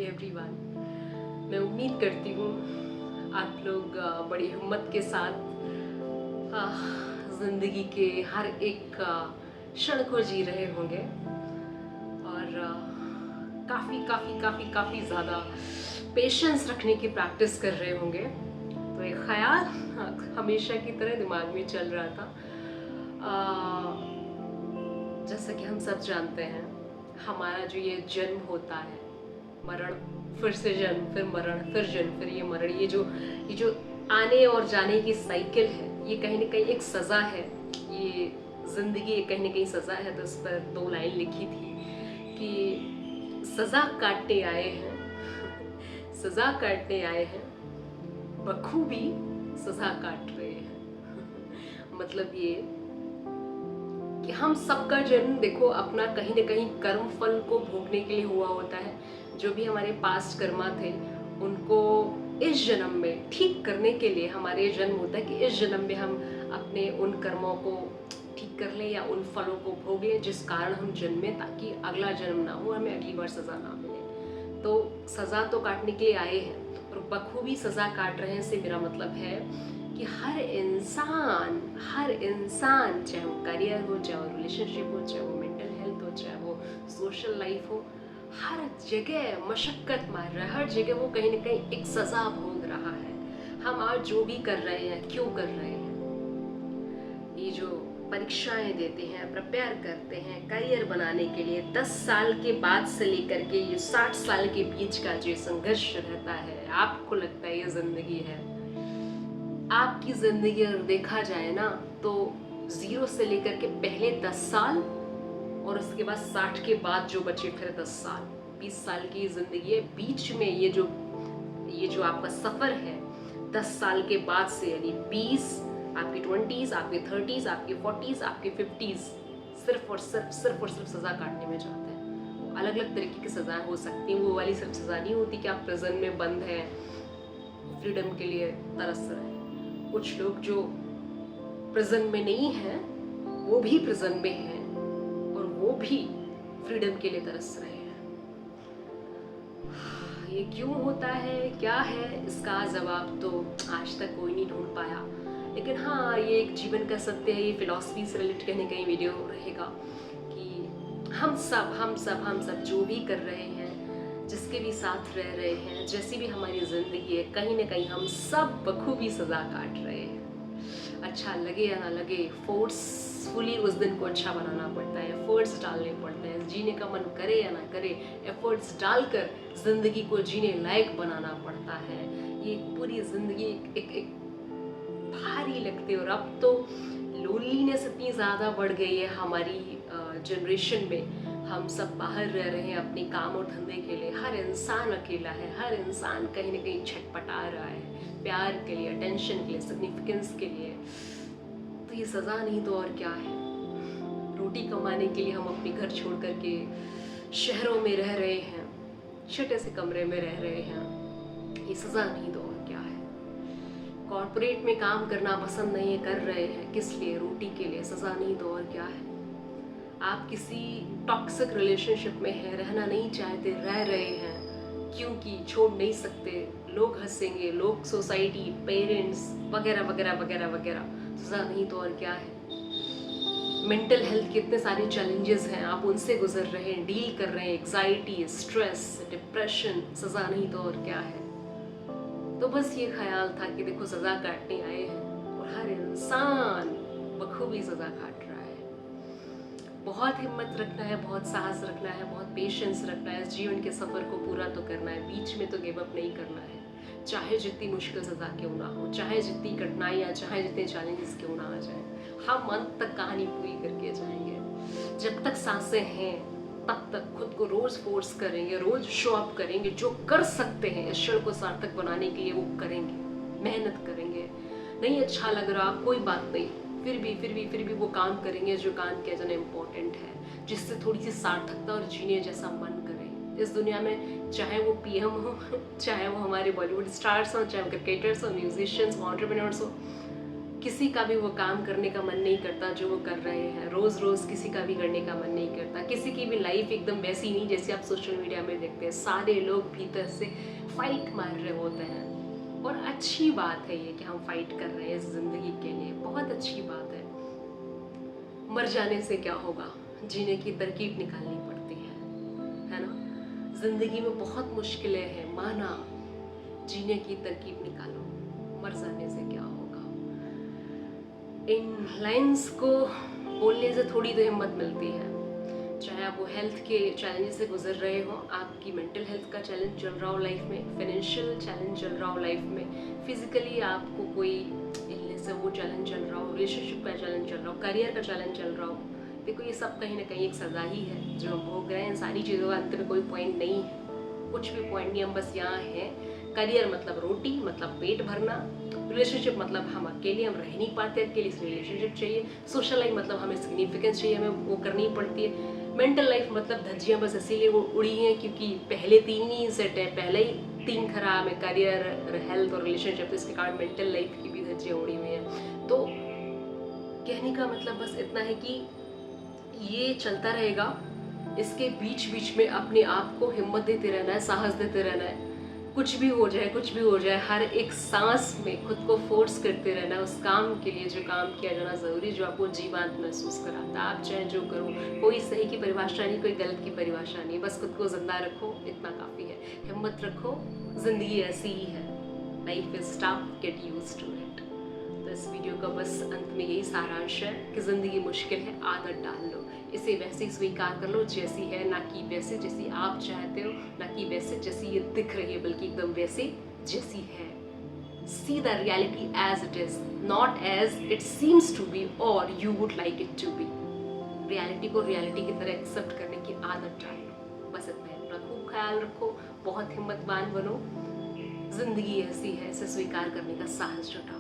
Hi everyone. मैं उम्मीद करती हूँ आप लोग बड़ी हिम्मत के साथ ज़िंदगी के हर एक क्षण को जी रहे होंगे और काफ़ी काफ़ी काफ़ी काफ़ी ज़्यादा पेशेंस रखने की प्रैक्टिस कर रहे होंगे। तो एक ख्याल हमेशा की तरह दिमाग में चल रहा था। जैसा कि हम सब जानते हैं, हमारा जो ये जन्म होता है, मरण, फिर से जन्म, फिर मरण, फिर जन्म, फिर ये मरण, ये जो आने और जाने की साइकिल है, ये कहीं ना कहीं एक सज़ा है। ये ज़िंदगी कहीं ना कहीं सज़ा है। तो इस पर 2 लाइन लिखी थी कि सज़ा काटने आए हैं सज़ा काटने आए हैं, बखूबी सज़ा काट रहे हैं। मतलब ये कि हम सबका जन्म देखो अपना कहीं ना कहीं कर्म फल को भोगने के लिए हुआ होता है। जो भी हमारे पास्ट कर्मा थे उनको इस जन्म में ठीक करने के लिए हमारे जन्म होता है कि इस जन्म में हम अपने उन कर्मों को ठीक कर लें या उन फलों को भोग लें जिस कारण हम जन्मे, ताकि अगला जन्म ना हो, हमें अगली बार सज़ा ना मिले। तो सज़ा तो काटने के लिए आए हैं और बखूबी सज़ा काट रहे हैं से मेरा मतलब है कि हर इंसान चाहे वो करियर हो, चाहे वो रिलेशनशिप हो, चाहे वो मेंटल हेल्थ हो, चाहे वो सोशल लाइफ हो, हर जगह मशक्क़त मार रहा है। हर जगह वो कहीं ना कहीं एक सज़ा भोग रहा है। हम आज जो भी कर रहे हैं, क्यों कर रहे हैं? ये जो परीक्षाएं देते हैं, प्रिपेयर करते हैं करियर बनाने के लिए, 10 साल के बाद से लेकर के ये 60 साल के बीच का जो संघर्ष रहता है, आपको लगता है ये ज़िंदगी है? आपकी ज़िंदगी अगर देखा जाए ना, तो 0 से लेकर के पहले 10 साल और उसके बाद 60 के बाद जो बचे फिर 10 साल, 20 साल की ज़िंदगी है। बीच में ये जो आपका सफ़र है 10 साल के बाद से, यानी 20, आपकी 20s, आपके 30s, आपके 40s, आपके 50s, सिर्फ और सिर्फ सज़ा काटने में जाते हैं। अलग अलग तरीके की सज़ाएं हो सकती हैं। वो वाली सिर्फ सज़ा नहीं होती कि आप प्रिजन में बंद हैं, फ्रीडम के लिए तरस रहे हैं। कुछ लोग जो प्रिजन में नहीं हैं वो भी प्रिजन में हैं और वो भी फ्रीडम के लिए तरस रहे हैं। ये क्यों होता है, क्या है, इसका जवाब तो आज तक कोई नहीं ढूंढ पाया। लेकिन हाँ, ये एक जीवन का सत्य है। ये फिलॉसफी से रिलेटेड कहीं ना कहीं वीडियो रहेगा कि हम सब जो भी कर रहे हैं, जिसके भी साथ रह रहे हैं, जैसी भी हमारी ज़िंदगी है, कहीं ना कहीं हम सब बखूबी सज़ा काट रहे हैं। अच्छा लगे या ना लगे, फोर्सफुली उस दिन को अच्छा बनाना पड़ता है, एफर्ट्स डालने पड़ते हैं। जीने का मन करे या ना करे, एफर्ट्स डालकर ज़िंदगी को जीने लायक बनाना पड़ता है। ये पूरी ज़िंदगी एक भारी लगती है। और अब तो लोनलीनेस इतनी ज़्यादा बढ़ गई है हमारी जनरेशन में। हम सब बाहर रह रहे हैं अपने काम और धंधे के लिए। हर इंसान अकेला है, हर इंसान कहीं ना कहीं छटपटा रहा है प्यार के लिए, अटेंशन के लिए, सिग्निफिकेंस के लिए। तो ये सज़ा नहीं तो और क्या है? रोटी कमाने के लिए हम अपने घर छोड़ करके शहरों में रह रहे हैं, छोटे से कमरे में रह रहे हैं। ये सज़ा नहीं तो और क्या है? कॉर्पोरेट में काम करना पसंद नहीं कर रहे हैं, किस लिए? रोटी के लिए। सज़ा नहीं तो और क्या है? आप किसी टॉक्सिक रिलेशनशिप में हैं, रहना नहीं चाहते, रह रहे हैं क्योंकि छोड़ नहीं सकते, लोग हंसेंगे, लोग, सोसाइटी, पेरेंट्स वगैरह वगैरह वगैरह वगैरह। सज़ा नहीं तो और क्या है? मेंटल हेल्थ के इतने सारे चैलेंजेस हैं, आप उनसे गुजर रहे हैं, डील कर रहे हैं, एग्जाइटी, स्ट्रेस, डिप्रेशन। सज़ा नहीं तो और क्या है? तो बस ये ख्याल था कि देखो, सज़ा काटने आए हैं और हर इंसान बखूबी सज़ा काट रहा है। बहुत हिम्मत रखना है, बहुत साहस रखना है, बहुत पेशेंस रखना है। इस जीवन के सफ़र को पूरा तो करना है, बीच में तो गिव अप नहीं करना है। चाहे जितनी मुश्किल सज़ा क्यों ना हो, चाहे जितनी कठिनाइयाँ, चाहे जितने चैलेंजेस क्यों ना आ जाए, हम अंत तक कहानी पूरी करके जाएंगे। जब तक सांसें हैं तब तक खुद को रोज़ फोर्स करेंगे, रोज़ शो अप करेंगे। जो कर सकते हैं इस क्षण को सार्थक बनाने के लिए वो करेंगे, मेहनत करेंगे। नहीं अच्छा लग रहा, कोई बात नहीं, फिर भी वो काम करेंगे जो काम किया जाना इम्पोर्टेंट है, जिससे थोड़ी सी सार्थकता और जीने जैसा मन करे इस दुनिया में। चाहे वो पीएम हो, चाहे वो हमारे बॉलीवुड स्टार्स हो, चाहे वो क्रिकेटर्स हो, म्यूजिशियंस हो, एंटरप्रेन्योर्स हो, किसी का भी वो काम करने का मन नहीं करता जो वो कर रहे हैं, रोज़ रोज़ किसी का भी करने का मन नहीं करता। किसी की भी लाइफ एकदम वैसी नहीं जैसे आप सोशल मीडिया में देखते हैं। सारे लोग भीतर से फाइट मार रहे होते हैं और अच्छी बात है ये कि हम फाइट कर रहे हैं इस ज़िंदगी के लिए, बहुत अच्छी बात है। मर जाने से क्या होगा, जीने की तरकीब निकालनी पड़ती है ना। ज़िंदगी में बहुत मुश्किलें हैं, माना, जीने की तरकीब निकालो, मर जाने से क्या होगा। इन लाइंस को बोलने से थोड़ी तो हिम्मत मिलती है। चाहे आप वो हेल्थ के चैलेंज से गुजर रहे हो, आपकी मेंटल हेल्थ का चैलेंज चल रहा हो लाइफ में, फाइनेंशियल चैलेंज चल रहा हो लाइफ में, फिजिकली आपको कोई इलनेस है वो चैलेंज चल रहा हो, रिलेशनशिप का चैलेंज चल रहा हो, करियर का चैलेंज चल रहा हो। देखो ये सब कहीं ना कहीं एक सजा ही है जो हम भोग रहे हैं। इन सारी चीज़ों का अंत में कोई पॉइंट नहीं है, कुछ भी पॉइंट नहीं। हम बस यहाँ हैं। करियर मतलब रोटी, मतलब पेट भरना। रिलेशनशिप मतलब हम अकेले, हम रह नहीं पाते अकेले, इसलिए रिलेशनशिप चाहिए। सोशल लाइफ मतलब हमें सिग्निफिकेंस चाहिए, हमें वो करनी पड़ती है। मेंटल लाइफ मतलब धज्जियाँ बस इसीलिए उड़ी हैं क्योंकि पहले 3 ही सेट है, पहले ही 3 खराब है, करियर, हेल्थ और रिलेशनशिप। इसके कारण मेंटल लाइफ की भी धज्जियाँ उड़ी हुई हैं। तो कहने का मतलब बस इतना है कि ये चलता रहेगा। इसके बीच बीच में अपने आप को हिम्मत देते रहना है, साहस देते रहना है। कुछ भी हो जाए, कुछ भी हो जाए, हर एक सांस में खुद को फोर्स करते रहना है उस काम के लिए जो काम किया जाना ज़रूरी, जो आपको जीवांत महसूस कराता है। आप चाहे जो करो, कोई सही की परिभाषा नहीं, कोई गलत की परिभाषा नहीं, बस खुद को जिंदा रखो, इतना काफ़ी है। हिम्मत रखो, ज़िंदगी ऐसी ही है। Life is tough, get used to it. तो इस वीडियो का बस अंत में यही सारांश है कि ज़िंदगी मुश्किल है, आदत डाल लो, इसे वैसे ही स्वीकार कर लो जैसी है, ना कि वैसे जैसी आप चाहते हो, ना कि वैसे जैसी ये दिख रही है, बल्कि एकदम वैसे जैसी है। See the reality as it is, not as it seems to be और you would like it to be. Reality को रियलिटी की तरह एक्सेप्ट करने की आदत डाल लो, बस इतना है। अपना खूब ख्याल रखो, बहुत हिम्मतवान बनो। जिंदगी ऐसी है, इसे स्वीकार करने का साहस जुटाओ।